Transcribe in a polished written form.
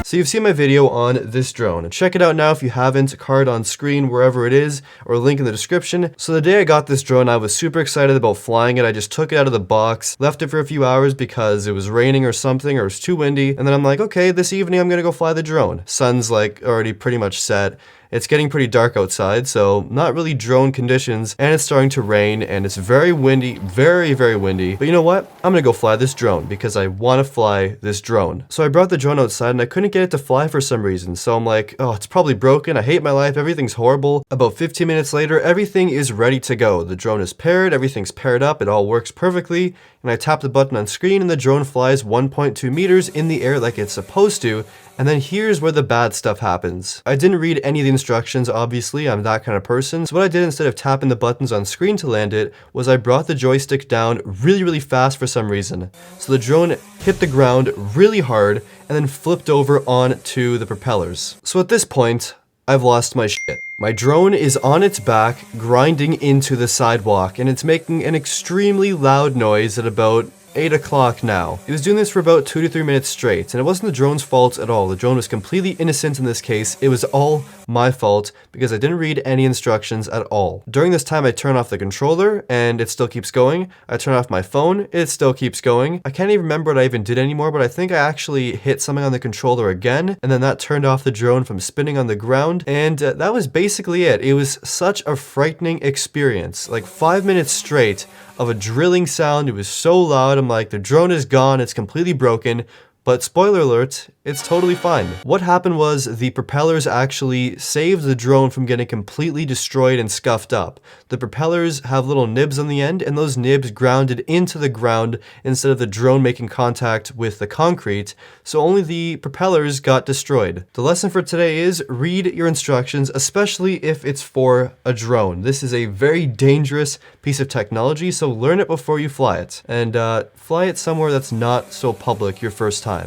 So you've seen my video on this drone. Check it out now if you haven't, card on screen wherever it is, or link in the description. So the day I got this drone, I was super excited about flying it. I just took it out of the box, left it for a few hours because it was raining or something, or it was too windy, and then I'm like, okay, this evening I'm gonna go fly the drone. Sun's like already pretty much set. It's getting pretty dark outside, so not really drone conditions, and it's starting to rain, and it's very windy, very, very windy. But you know what? I'm gonna go fly this drone because I wanna fly this drone. So I brought the drone outside and I couldn't get it to fly for some reason. So I'm like, oh, it's probably broken. I hate my life. Everything's horrible. About 15 minutes later, everything is ready to go. The drone is paired, everything's paired up, it all works perfectly. And I tap the button on screen and the drone flies 1.2 meters in the air like it's supposed to. And then here's where the bad stuff happens. I didn't read any of the instructions, obviously, I'm that kind of person. So what I did instead of tapping the buttons on screen to land it, was I brought the joystick down really, really fast for some reason. So the drone hit the ground really hard and then flipped over onto the propellers. So at this point, I've lost my shit. My drone is on its back, grinding into the sidewalk, and it's making an extremely loud noise at about 8 o'clock now. It was doing this for about 2 to 3 minutes straight, and it wasn't the drone's fault at all. The drone was completely innocent in this case. It was all my fault because I didn't read any instructions at all. During this time, I turn off the controller and it still keeps going. I turn off my phone, it still keeps going. I can't even remember what I even did anymore, but I think I actually hit something on the controller again, and then that turned off the drone from spinning on the ground, and that was basically it. It was such a frightening experience. Like 5 minutes straight of a drilling sound. It was so loud. I'm like, the drone is gone. It's completely broken. But spoiler alert, it's totally fine. What happened was the propellers actually saved the drone from getting completely destroyed and scuffed up. The propellers have little nibs on the end, and those nibs grounded into the ground instead of the drone making contact with the concrete, so only the propellers got destroyed. The lesson for today is read your instructions, especially if it's for a drone. This is a very dangerous piece of technology, so learn it before you fly it. And fly it somewhere that's not so public your first time.